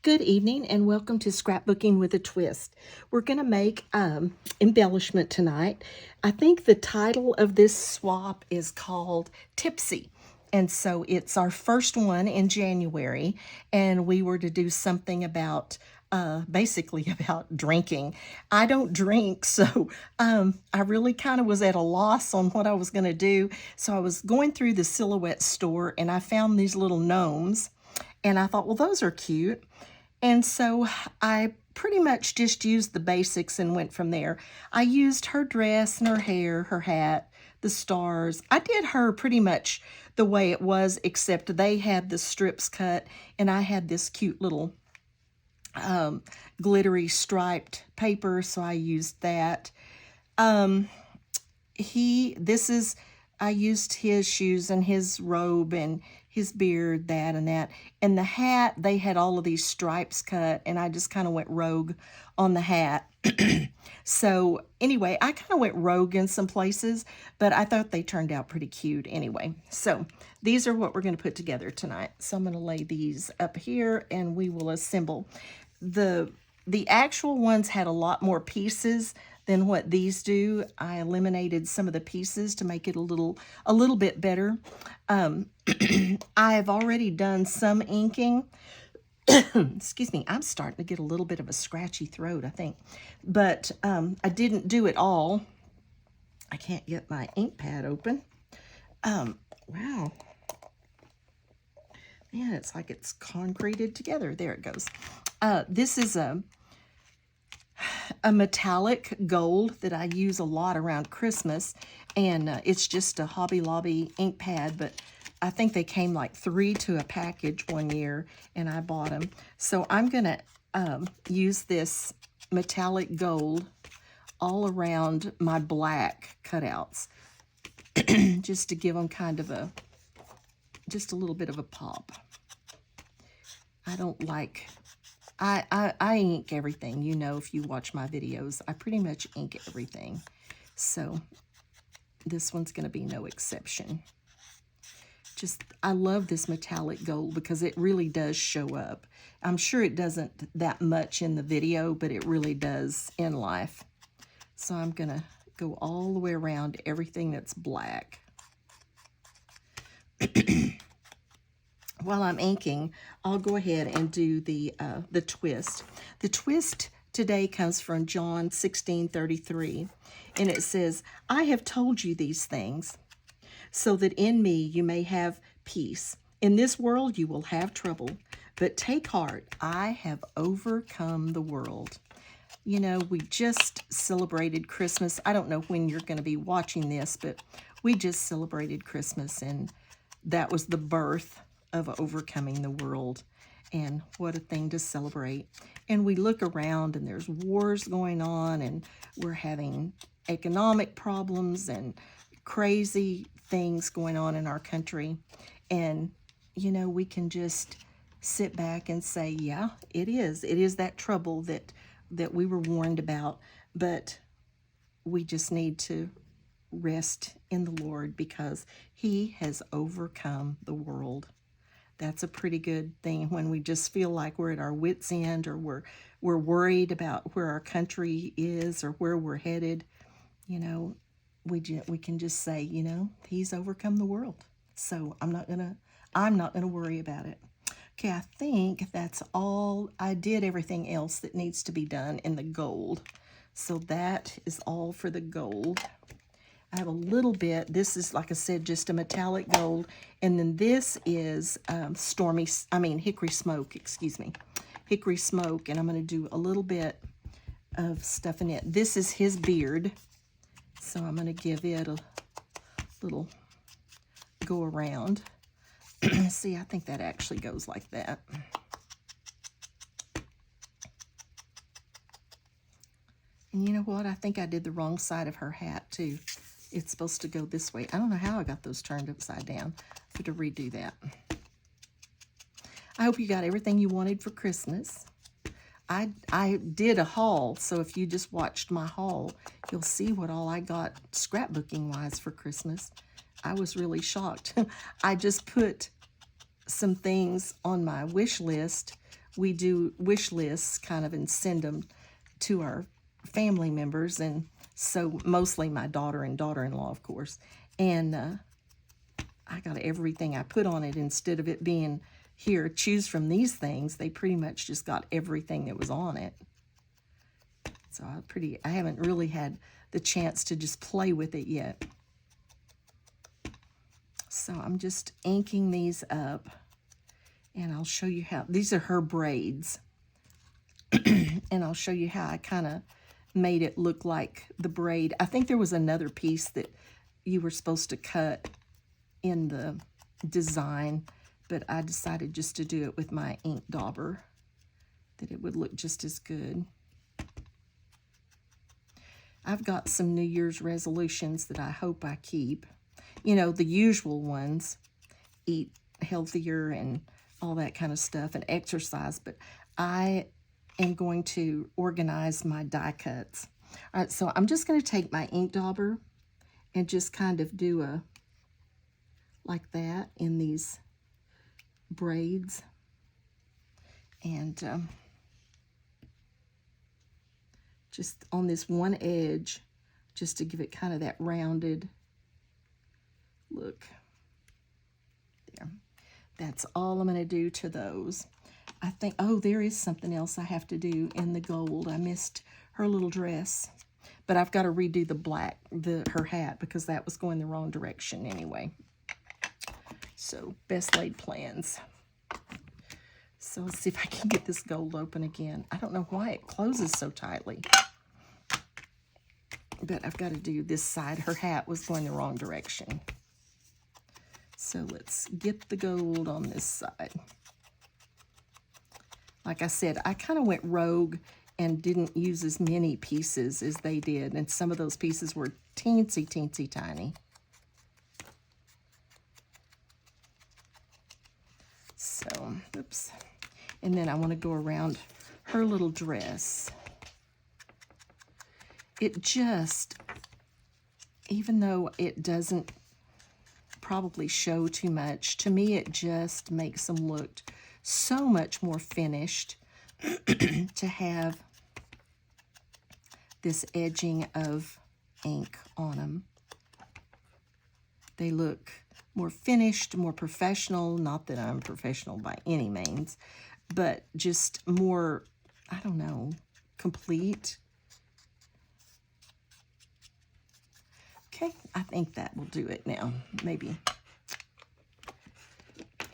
Good evening and welcome to Scrapbooking with a Twist. We're going to make embellishment tonight. I think the title of this swap is called Tipsy. And so it's our first one in January, and we were to do something about basically about drinking. I don't drink, so I really kind of was at a loss on what I was going to do. So I was going through the Silhouette store and I found these little gnomes, and I thought, well, those are cute. And so I pretty much just used the basics and went from there. I used her dress and her hair, her hat, the stars. I did her pretty much the way it was, except they had the strips cut and I had this cute little glittery striped paper, so I used that. I used his shoes and his robe and his beard, that and that. And the hat, they had all of these stripes cut, and I just kind of went rogue on the hat. So anyway, I kind of went rogue in some places, but I thought they turned out pretty cute anyway. So these are what we're going to put together tonight. So I'm going to lay these up here and we will assemble. The actual ones had a lot more pieces than what these do. I eliminated some of the pieces to make it a little bit better. I've already done some inking. Excuse me, I'm starting to get a little bit of a scratchy throat, I think. But I didn't do it all. I can't get my ink pad open. Wow. Man, it's like it's concreted together. There it goes. This is a metallic gold that I use a lot around Christmas, and it's just a Hobby Lobby ink pad, but I think they came like 3 to a package one year, and I bought them. So I'm going to use this metallic gold all around my black cutouts, just to give them kind of just a little bit of a pop. I don't like... I ink everything, you know, if you watch my videos. I pretty much ink everything. So this one's going to be no exception. I love this metallic gold because it really does show up. I'm sure it doesn't that much in the video, but it really does in life. So I'm going to go all the way around everything that's black. While I'm inking, I'll go ahead and do the twist. The twist today comes from John 16:33, and it says, "I have told you these things, so that in me you may have peace. In this world you will have trouble, but take heart, I have overcome the world." You know, we just celebrated Christmas. I don't know when you're going to be watching this, but we just celebrated Christmas, and that was the birth of overcoming the world. And what a thing to celebrate. And we look around and there's wars going on, and we're having economic problems and crazy things going on in our country. And, you know, we can just sit back and say, yeah, it is. It is that trouble that we were warned about. But we just need to rest in the Lord because He has overcome the world. That's a pretty good thing when we just feel like we're at our wits' end, or we're worried about where our country is or where we're headed. You know, we can just say, you know, He's overcome the world. So I'm not gonna worry about it. Okay, I think that's all. I did everything else that needs to be done in the gold. So that is all for the gold. I have a little bit. This is, like I said, just a metallic gold. And then this is hickory smoke, excuse me. Hickory smoke. And I'm going to do a little bit of stuff in it. This is his beard. So I'm going to give it a little go around. See, I think that actually goes like that. And you know what? I think I did the wrong side of her hat, too. It's supposed to go this way. I don't know how I got those turned upside down. I have to redo that. I hope you got everything you wanted for Christmas. I did a haul, so if you just watched my haul, you'll see what all I got scrapbooking-wise for Christmas. I was really shocked. I just put some things on my wish list we do wish lists kind of and send them to our family members, and so mostly my daughter and daughter-in-law, of course. And I got everything I put on it. Instead of it being, here, choose from these things, they pretty much just got everything that was on it. So I haven't really had the chance to just play with it yet. So I'm just inking these up, and I'll show you how. These are her braids. And I'll show you how I kind of made it look like the braid. I think there was another piece that you were supposed to cut in the design, but I decided just to do it with my ink dauber, that it would look just as good. I've got some New Year's resolutions that I hope I keep. You know, the usual ones, eat healthier and all that kind of stuff, and exercise, but I am going to organize my die cuts. All right, so I'm just going to take my ink dauber and just kind of do a, like that, in these braids. And just on this one edge, just to give it kind of that rounded look. There. That's all I'm going to do to those. I think, oh, there is something else I have to do in the gold. I missed her little dress, but I've got to redo the black, her hat, because that was going the wrong direction anyway. So, best laid plans. So let's see if I can get this gold open again. I don't know why it closes so tightly, but I've got to do this side. Her hat was going the wrong direction. So let's get the gold on this side. Like I said, I kind of went rogue and didn't use as many pieces as they did. And some of those pieces were teensy, teensy tiny. So, oops. And then I want to go around her little dress. It just, even though it doesn't probably show too much, to me it just makes them look so much more finished to have this edging of ink on them. They look more finished, more professional. Not that I'm professional by any means, but just more, I don't know, complete. Okay, I think that will do it now, maybe.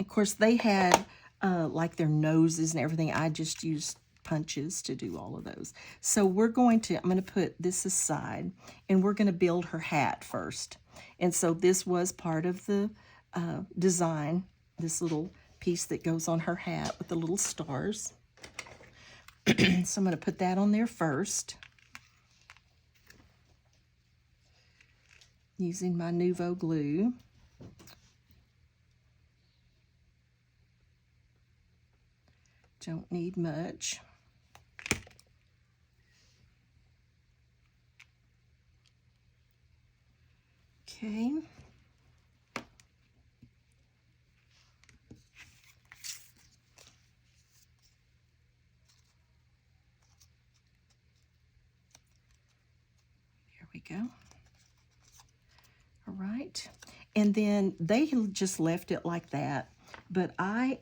Of course, they had like their noses and everything. I just used punches to do all of those. So I'm going to put this aside, and we're going to build her hat first. And so this was part of the design, this little piece that goes on her hat with the little stars. So I'm going to put that on there first, using my Nouveau glue. Don't need much. Okay. There we go. All right. And then they just left it like that, but I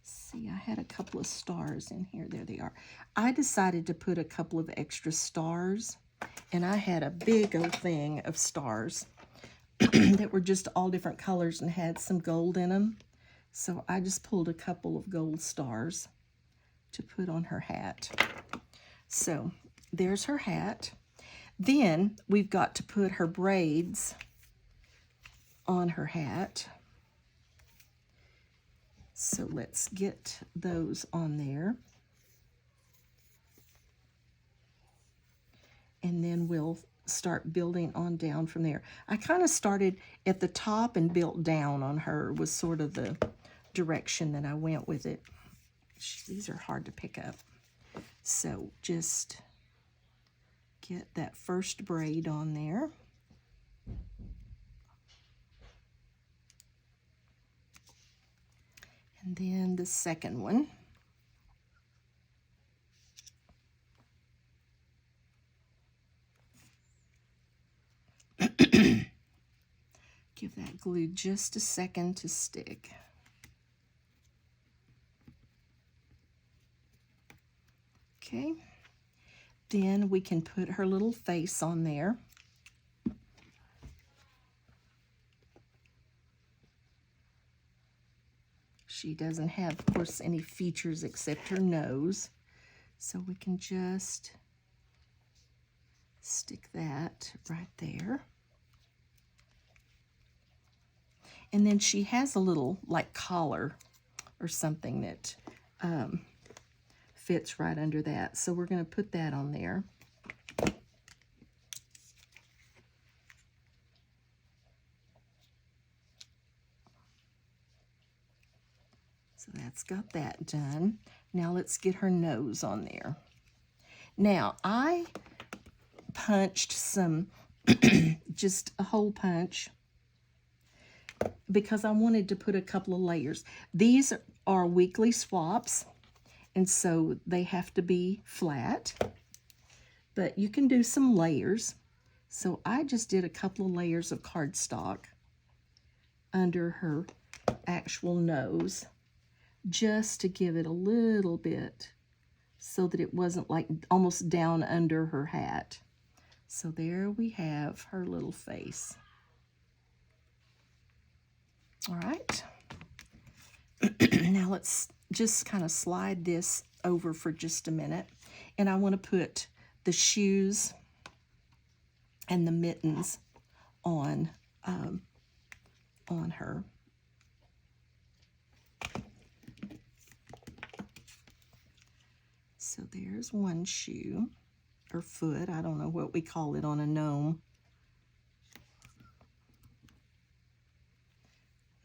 see, I had a couple of stars in here. There they are. I decided to put a couple of extra stars, and I had a big old thing of stars that were just all different colors and had some gold in them. So I just pulled a couple of gold stars to put on her hat. So there's her hat. Then we've got to put her braids on her hat. So let's get those on there. And then we'll start building on down from there. I kind of started at the top and built down on her, was sort of the direction that I went with it. These are hard to pick up. So just get that first braid on there. And then the second one. Give that glue just a second to stick. Okay, then we can put her little face on there. She doesn't have, of course, any features except her nose. So we can just stick that right there. And then she has a little like collar or something that fits right under that. So we're going to put that on there. So that's got that done. Now let's get her nose on there. Now I punched some, just a hole punch, because I wanted to put a couple of layers. These are weekly swaps, and so they have to be flat, but you can do some layers. So I just did a couple of layers of cardstock under her actual nose, just to give it a little bit so that it wasn't like almost down under her hat. So there we have her little face. All right. Now let's just kind of slide this over for just a minute. And I want to put the shoes and the mittens on her. So there's one shoe, or foot. I don't know what we call it on a gnome.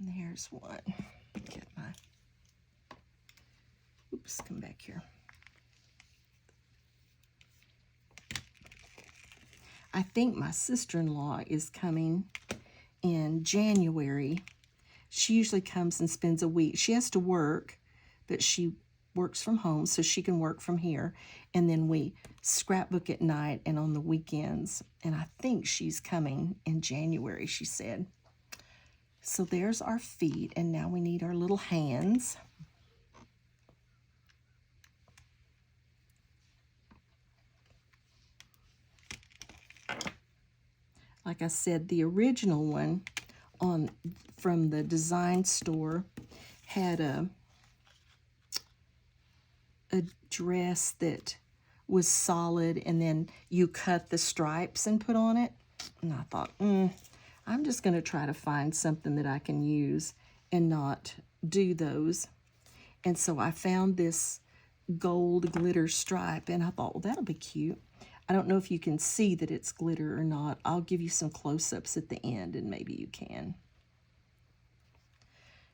And there's one. Get my, oops, come back here. I think my sister-in-law is coming in January. She usually comes and spends a week. She has to work, but she works from home, so she can work from here. And then we scrapbook at night and on the weekends. And I think she's coming in January, she said. So there's our feet, and now we need our little hands. Like I said, the original one from the design store had a dress that was solid, and then you cut the stripes and put on it. And I thought, I'm just going to try to find something that I can use and not do those. And so I found this gold glitter stripe, and I thought, well, that'll be cute. I don't know if you can see that it's glitter or not. I'll give you some close-ups at the end, and maybe you can.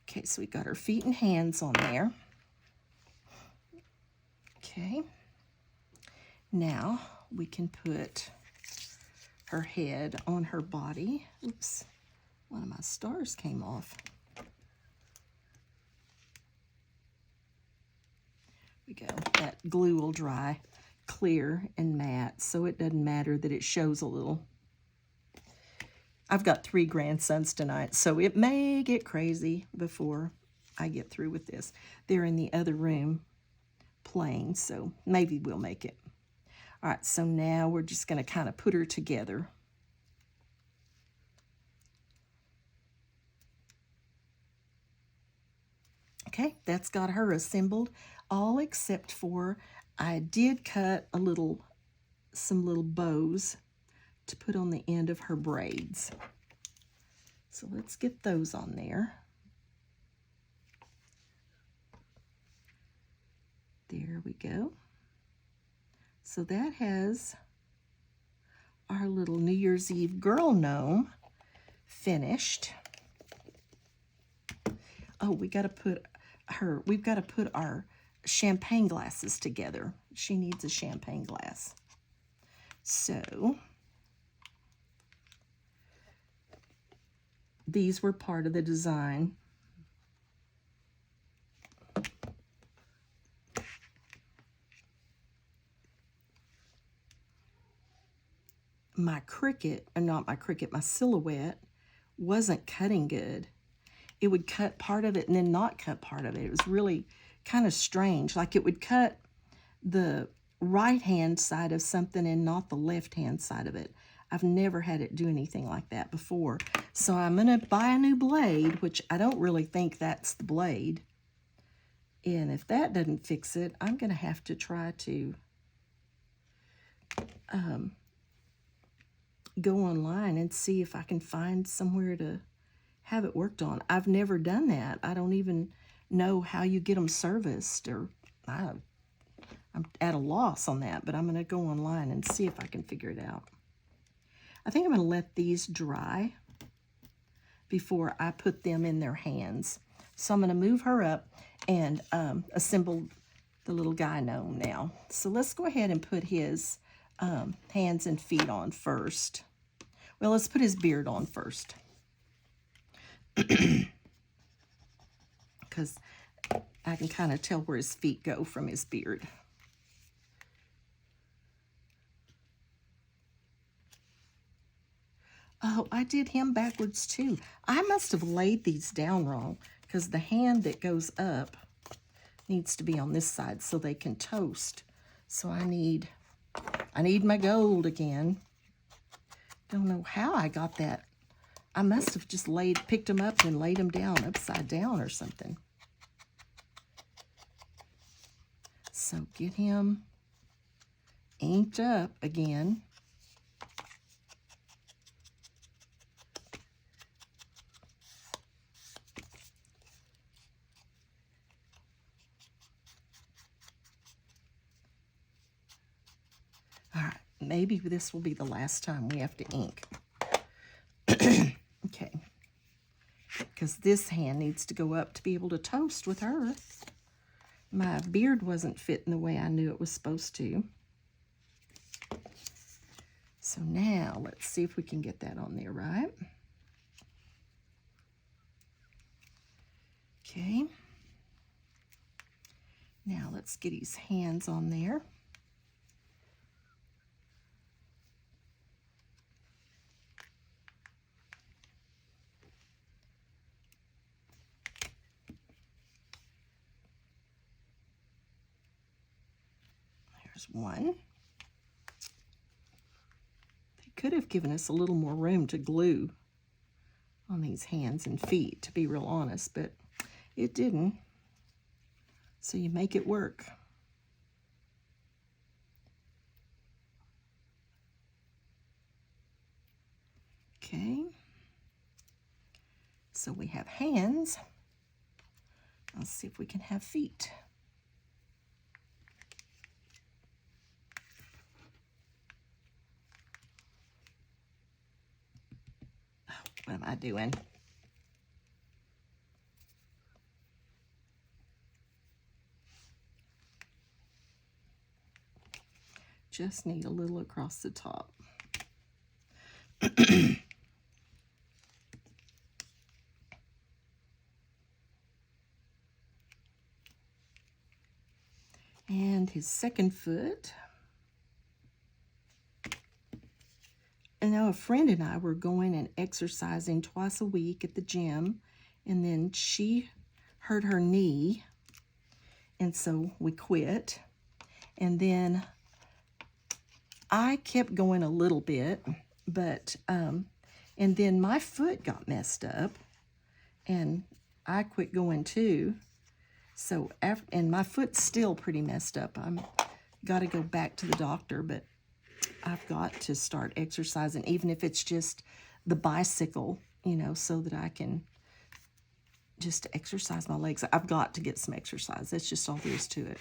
Okay, so we got her feet and hands on there. Okay, now we can put her head on her body. Oops, one of my stars came off. We go. That glue will dry clear and matte, so it doesn't matter that it shows a little. I've got 3 grandsons tonight, so it may get crazy before I get through with this. They're in the other room playing, so maybe we'll make it. All right, so now we're just going to kind of put her together. Okay, that's got her assembled, all except for I did cut some little bows to put on the end of her braids. So let's get those on there. There we go. So that has our little New Year's Eve girl gnome finished. Oh, we've got to put our champagne glasses together. She needs a champagne glass. So these were part of the design. my Cricut, or not my Cricut, my Silhouette wasn't cutting good. It would cut part of it and then not cut part of it. It was really kind of strange. Like it would cut the right-hand side of something and not the left-hand side of it. I've never had it do anything like that before. So I'm going to buy a new blade, which I don't really think that's the blade. And if that doesn't fix it, I'm going to have to try to go online and see if I can find somewhere to have it worked on. I've never done that. I don't even know how you get them serviced, or I'm at a loss on that, but I'm going to go online and see if I can figure it out. I think I'm going to let these dry before I put them in their hands. So I'm going to move her up and assemble the little guy gnome now. So let's go ahead and put his hands and feet on first. Well, let's put his beard on first. Because I can kind of tell where his feet go from his beard. Oh, I did him backwards too. I must have laid these down wrong, because the hand that goes up needs to be on this side so they can toast. So I need my gold again. Don't know how I got that. I must have just picked them up and laid them down upside down or something. So get him inked up again. All right, maybe this will be the last time we have to ink. Okay, because this hand needs to go up to be able to toast with her. My beard wasn't fitting the way I knew it was supposed to. So now let's see if we can get that on there, right? Okay. Now let's get his hands on there. There's one. They could have given us a little more room to glue on these hands and feet, to be real honest, but it didn't. So you make it work. Okay. So we have hands. Let's see if we can have feet. What am I doing? Just need a little across the top. And his second foot. And now a friend and I were going and exercising twice a week at the gym, and then she hurt her knee, and so we quit. And then I kept going a little bit, but and then my foot got messed up, and I quit going too. So and my foot's still pretty messed up. I'm got to go back to the doctor, but I've got to start exercising, even if it's just the bicycle, you know, so that I can just exercise my legs. I've got to get some exercise. That's just all there is to it.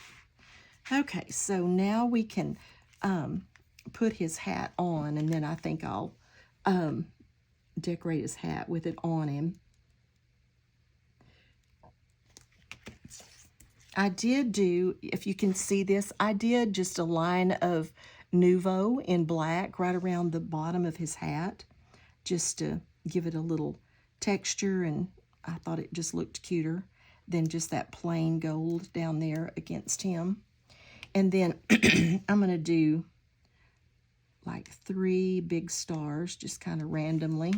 Okay, so now we can put his hat on, and then I think I'll decorate his hat with it on him. I did do, if you can see this, I did just a line of Nouveau in black right around the bottom of his hat, just to give it a little texture, and I thought it just looked cuter than just that plain gold down there against him. And then I'm going to do like 3 big stars, just kind of randomly.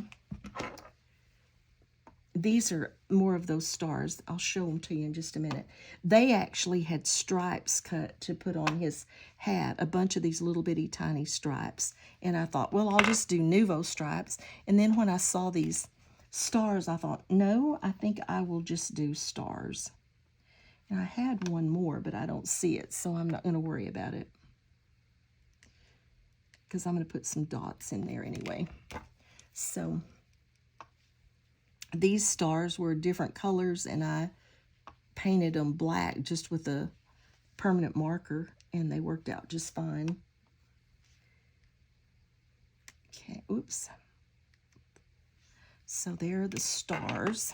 These are more of those stars. I'll show them to you in just a minute. They actually had stripes cut to put on his hat, a bunch of these little bitty tiny stripes. And I thought, well, I'll just do Nouveau stripes. And then when I saw these stars, I thought, no, I think I will just do stars. And I had one more, but I don't see it, so I'm not going to worry about it, because I'm going to put some dots in there anyway. So these stars were different colors, and I painted them black just with a permanent marker, and they worked out just fine. Okay, oops. So there are the stars,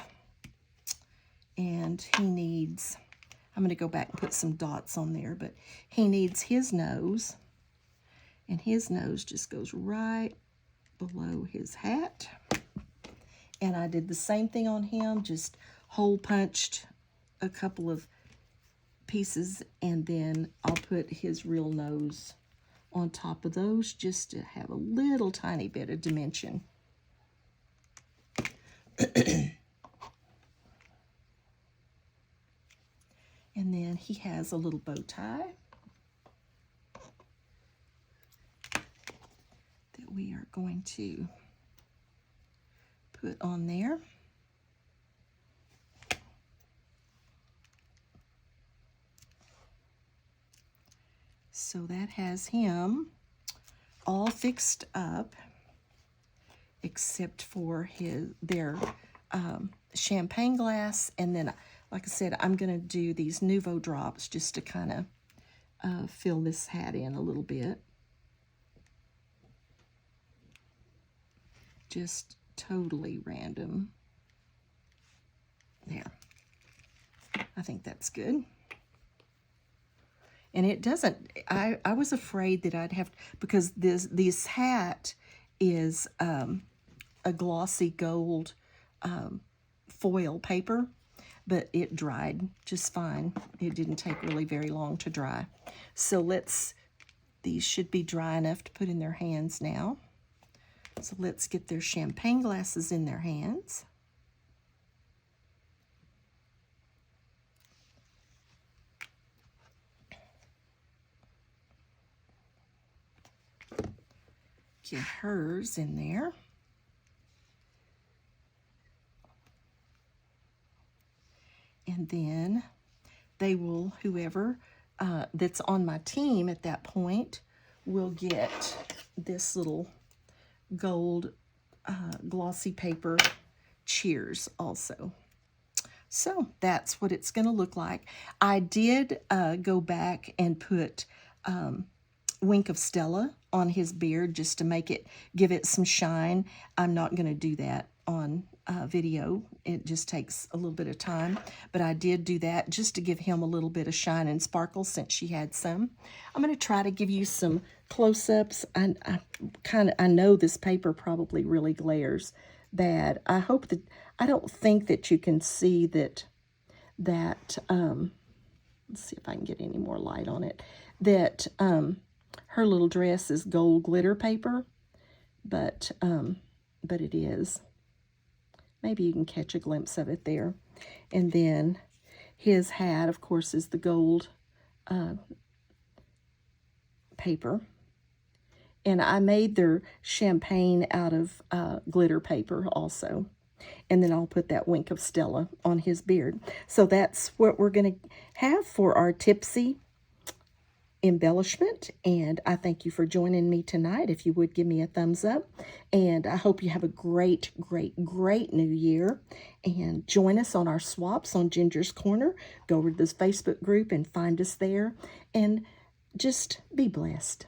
and he needs, I'm going to go back and put some dots on there, but he needs his nose, and his nose just goes right below his hat. And I did the same thing on him, just hole punched a couple of pieces, and then I'll put his real nose on top of those just to have a little tiny bit of dimension. And then he has a little bow tie that we are going to put on there. So that has him all fixed up, except for their champagne glass. And then, like I said, I'm going to do these Nouveau drops just to kind of fill this hat in a little bit. Just totally random. There. I think that's good. And it doesn't, I was afraid that I'd have, because this hat is a glossy gold foil paper, but it dried just fine. It didn't take really very long to dry. So these should be dry enough to put in their hands now. So let's get their champagne glasses in their hands. Get hers in there. And then they will, whoever that's on my team at that point, will get this little gold glossy paper cheers also. So that's what it's going to look like. I did go back and put Wink of Stella on his beard just to give it some shine. I'm not going to do that on video. It just takes a little bit of time, but I did do that just to give him a little bit of shine and sparkle since she had some. I'm going to try to give you some close-ups. I know this paper probably really glares bad. I don't think that you can see that let's see if I can get any more light on it, that her little dress is gold glitter paper, but it is. Maybe you can catch a glimpse of it there. And then his hat, of course, is the gold paper. And I made their champagne out of glitter paper also. And then I'll put that Wink of Stella on his beard. So that's what we're going to have for our Tipsy embellishment. And I thank you for joining me tonight. If you would give me a thumbs up. And I hope you have a great, great, great new year. And join us on our swaps on Ginger's Corner. Go over to this Facebook group and find us there. And just be blessed.